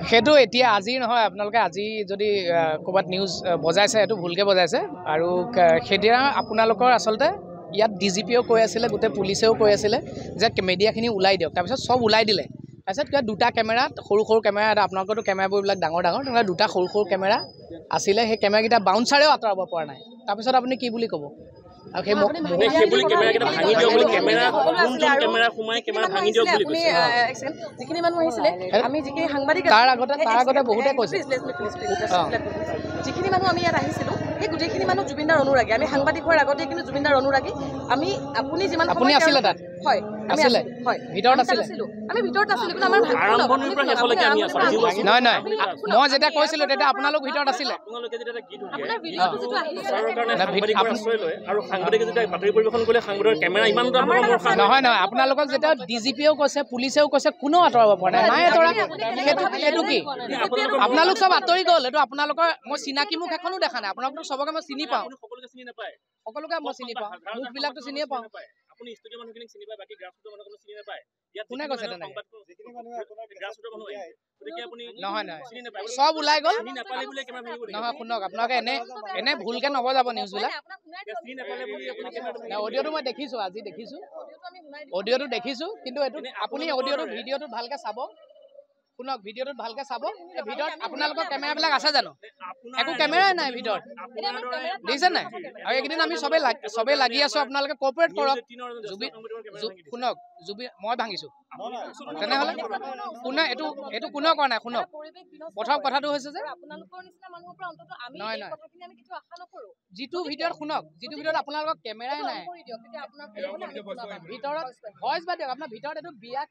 সেইটো এতিয়া আজি নহয় আপোনালোকে আজি যদি ক'ৰবাত নিউজ বজাইছে সেইটো ভুলকৈ বজাইছে আৰু সেইদিনা আপোনালোকৰ আচলতে ইয়াত ডিজিপিও কৈ আছিলে গোটেই পুলিচেও কৈ আছিলে যে মিডিয়াখিনি ওলাই দিয়ক তাৰপিছত চব ওলাই দিলে তাৰপিছত কিবা দুটা কেমেৰাত সৰু সৰু কেমেৰা এটা আপোনালোকৰতো কেমেৰাবোৰবিলাক ডাঙৰ ডাঙৰ তেনেকুৱা দুটা সৰু সৰু কেমেৰা আছিলে সেই কেমেৰাকেইটা বাউন্সাৰেও আঁতৰাব পৰা নাই তাৰপিছত আপুনি কি বুলি ক'ব আৰু সেই সেইবুলি কেমেৰাকেইটা ভাঙি দিয়ক বুলি কেমেৰা কোনজন কেমেৰা সোমাই কেমেৰা ভাঙি দিয়ক বুলি কৈছে যিখিনি মানুহ আহিছিলে আমি যিখিনি সাংবাদিক তাৰ আগতে বহুতে কৈছে যিখিনি মানুহ আমি ইয়াত আহিছিলোঁ সেই গোটেইখিনি মানুহ জুবিনদাৰ অনুৰাগী আমি সাংবাদিক হোৱাৰ আগতে কিন্তু জুবিনদাৰ অনুৰাগী আমি আপুনি যিমান আপুনি আছিলে তাত হয় আছিলে হয় ভিতৰত আছিলে আমি ভিতৰত আছিলোঁ কিন্তু আমাৰ আৰম্ভণিৰ পৰা শেষলৈকে আমি আছোঁ নহয় নহয় মই যেতিয়া কৈছিলোঁ তেতিয়া আপোনালোক ভিতৰত আছিলে আপোনালোকে যেতিয়া গীত আপোনাৰ ভিডিঅ'টো যিটো আহিছে কাৰণে সাংবাদিক আশ্ৰয় লয় আৰু সাংবাদিকে যেতিয়া বাতৰি পৰিৱেশন কৰিলে সাংবাদিকৰ কেমেৰা ইমান নহয় নহয় আপোনালোকক যেতিয়া ডিজিপিও কৈছে পুলিচেও কৈছে কোনো আঁতৰাব পৰা নাই নাই আঁতৰা সেইটো কি আপোনালোক চব আঁতৰি গ'ল এইটো আপোনালোকৰ মই চিনাকি মুখ এখনো দেখা নাই আপোনালোকক চবকে মই চিনি পাওঁ সকলোকে চিনি নাপায় সকলোকে মই চিনি পাওঁ মুখবিলাকতো চিনিয়ে পাওঁ আপুনি ষ্টুডিঅ' মানুহখিনিক চিনি পায় বাকী গ্ৰাছৰুটৰ মানুহক চিনি নাপায় কোনে কৈছে তেনেকৈ গ্ৰাছৰুটৰ মানুহ গতিকে আপুনি নহয় নহয় চব ওলাই গ'ল চিনি নাপালে বুলি কেমেৰা ভাঙিব নহয় শুনক আপোনালোকে এনে ভুলকৈ নবজাব নিউজবিলাক চিনি নাপালে বুলি আপুনি কেমেৰা অডিঅ'টো মই দেখিছোঁ আজি দেখিছোঁ অডিঅ'টো দেখিছোঁ কিন্তু এইটো আপুনি অডিঅ'টো ভিডিঅ'টোত ভালকৈ চাব শুনক ভিডিঅ'টোত ভালকৈ চাব এই ভিতৰত আপোনালোকৰ কেমেৰাবিলাক আছে জানো একো কেমেৰাই নাই ভিতৰত দেখিছে নাই আৰু এইকেইদিন আমি চবেই লাগি আছোঁ আপোনালোকে কৰ্পৰেট কৰক শুনক মই ভাঙিছোঁ তেনেহ'লে কোনে এইটো কোনেও কৰা নাই শুনক প্ৰথম কথাটো হৈছে যে নহয় নহয় যিটো ভিডিঅ'ত শুনক যিটো ভিডিঅ'ত আপোনালোকৰ কেমেৰাই নাই ভিতৰত ভইচ বাদ দিয়ক আপোনাৰ ভিতৰত এইটো বিয়াত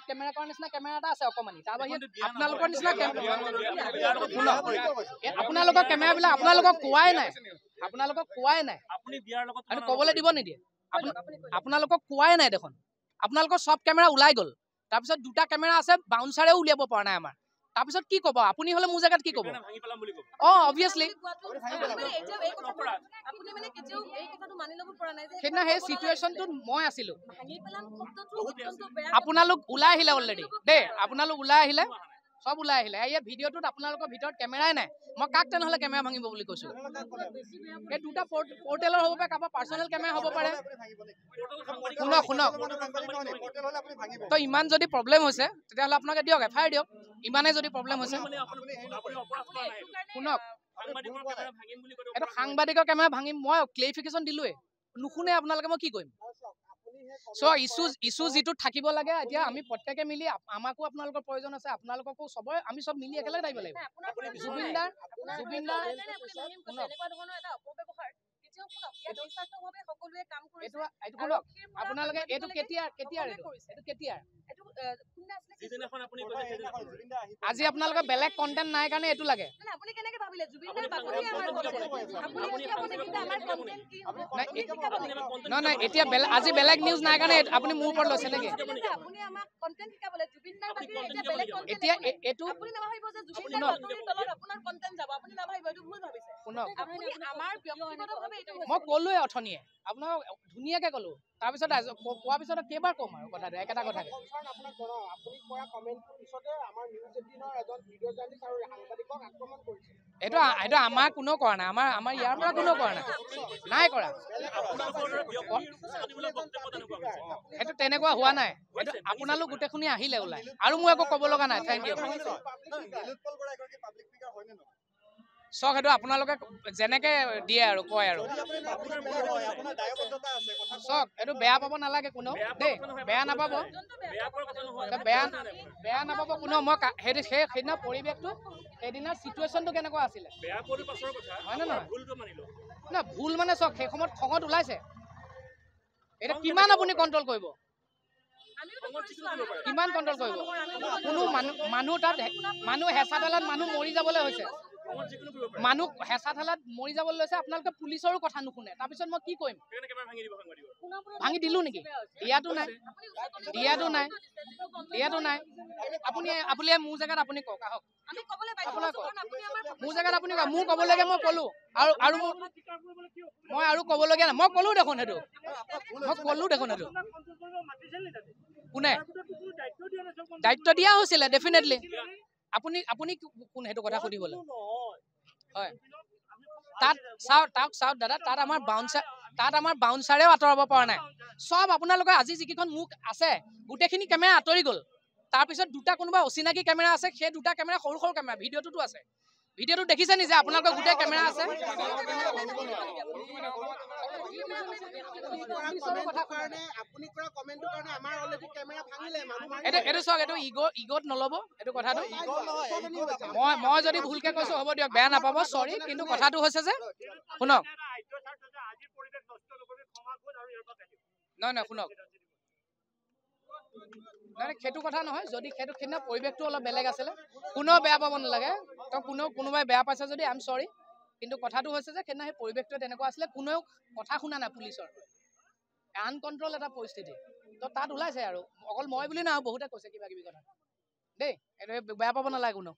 কেমেৰা কৰাৰ নিচিনা কেমেৰা এটা আছে অকণমানি তাৰ বাহিৰে আপোনালোকৰ নিচিনা শুনক আপোনালোকৰ কেমেৰাবিলাক আপোনালোকক কোৱাই নাই আৰু ক'বলৈ দিব নিদিয়ে আপোনালোকক কোৱাই নাই দেখোন আপোনালোকৰ চব কেমেৰা ওলাই গ'ল তাৰপিছত দুটা কেমেৰা আছে বাউন্সাৰেও উলিয়াব পৰা নাই আমাৰ তাৰপিছত কি ক'ব আপুনি হ'লে মোৰ জেগাত কি ক'ব অঁ অবভিয়াছলি সেইদিনা সেই চিটুৱেশ্যনটোত মই আছিলোঁ আপোনালোক ওলাই আহিলে অলৰেডি দেই আপোনালোক ওলাই আহিলে চব ওলাই আহিলে এই ভিডিঅ'টোত আপোনালোকৰ ভিতৰত কেমেৰাই নাই মই কাক তেনেহ'লে কেমেৰা ভাঙিব বুলি কৈছোঁ এই দুটা পৰ্টেলৰ হ'ব পাৰে কাৰোবাৰ পাৰ্চনেল কেমেৰা হ'ব পাৰে শুনক তো ইমান যদি প্ৰব্লেম হৈছে তেতিয়াহ'লে আপোনালোকে দিয়ক FIR দিয়ক ইমানেই যদি প্ৰব্লেম হৈছে শুনক এইটো সাংবাদিকৰ কেমেৰা ভাঙিম মই ক্লেৰিফিকেশ্যন দিলোঁৱেই নুশুনে আপোনালোকে মই কি কৰিম ইছ্যু যিটো থাকিব লাগে এতিয়া আমি প্ৰত্যেকে মিলি আমাকো আপোনালোকৰ প্ৰয়োজন আছে আপোনালোককো চবৰে আমি চব মিলি একেলগে থাকিব লাগিব জুবিনদাৰ আপোনালোকে এইটো কেতিয়াৰ আজি আপোনালোকৰ বেলেগ কণ্টেণ্ট নাই কাৰণে এইটো লাগে নহয় এতিয়া আজি বেলেগ নিউজ নাই কাৰণে আপুনি মোৰ ওপৰত লৈছে নেকি এতিয়া এইটো মই ক'লোৱে অথনিয়ে আপোনাক ধুনীয়াকে ক'লো তাৰপিছত কোৱাৰ পিছত কেইবাৰ ক'ম আৰু কথাটো একেটা কথাকে এইটো আমাৰ কোনেও কৰা নাই আমাৰ ইয়াৰ পৰা কোনেও কৰা নাই কৰা সেইটো তেনেকুৱা হোৱা নাই এইটো আপোনালোক গোটেইখিনি আহিলে ওলাই আৰু মোৰ একো ক'ব লগা নাই থেংক ইউ চক সেইটো আপোনালোকে যেনেকে দিয়ে আৰু কয় আৰু চক এইটো বেয়া পাব নালাগে কোনেও দেই বেয়া নাপাব কোনেও মই সেইদিনা পৰিৱেশটো সেইদিনাৰ চিটুৱেশ্যনটো কেনেকুৱা আছিলে হয় নে নহয় না ভুল মানে চক সেই সময়ত খঙত ওলাইছে এতিয়া কিমান আপুনি কণ্ট্ৰল কৰিব কিমান কণ্ট্ৰল কৰিব কোনো মানুহ তাত মানুহ হেঁচা ঠেলাত মানুহ মৰি যাবলৈ হৈছে মানুহ হেঁচা ঠেলাত মৰি যাবলৈ লৈছে আপোনালোকে পুলিচৰো কথা নুশুনে তাৰপিছত মই কি কৰিম ভাঙি দিলোঁ নেকি দিয়াটো নাই আপুনি মোৰ জেগাত আপুনি কওক আহক মোৰ জেগাত আপুনি কওক মোৰ ক'বলগীয়া মই ক'লো আৰু মই আৰু ক'বলগীয়া নাই মই ক'লো দেখোন সেইটো কোনে দায়িত্ব দিয়া হৈছিলে ডেফিনেটলি আপুনি আপুনি কোন সেইটো কথা সুধিবলৈ হয় তাক চাওক দাদা তাত আমাৰ বাউন্সাৰেও আঁতৰাব পৰা নাই সব আপোনালোকৰ আজি যিকেইখন মুখ আছে গোটেইখিনি কেমেৰা আঁতৰি গ'ল তাৰপিছত দুটা কোনোবা অচিনাকি কেমেৰা আছে সেই দুটা কেমেৰা সৰু সৰু কেমেৰা ভিডিঅ'টোতো আছে ভিডিঅ'টো দেখিছে নিজে আপোনালোকৰ গোটেই কেমেৰা আছে এইটো চাওক এইটো ইগত নল'ব এইটো কথাটো মই যদি ভুলকে কৈছো হ'ব দিয়ক বেয়া নাপাব চৰি কিন্তু কথাটো হৈছে যে শুনক নহয় শুনক নাই সেইটো কথা নহয় যদি সেইটো সেইদিনা পৰিৱেশটো অলপ বেলেগ আছিলে কোনেও বেয়া পাব নালাগে তো কোনোবাই বেয়া পাইছে যদি আই এম চৰি কিন্তু কথাটো হৈছে যে সেইদিনা সেই পৰিৱেশটো তেনেকুৱা আছিলে কোনেও কথা শুনা নাই পুলিচৰ আনকণ্ট্ৰল এটা পৰিস্থিতি তো তাত ওলাইছে আৰু অকল মই বুলি নহয় বহুতে কৈছে কিবা কিবি কথা দেই এইটো বেয়া পাব নালাগে কোনেও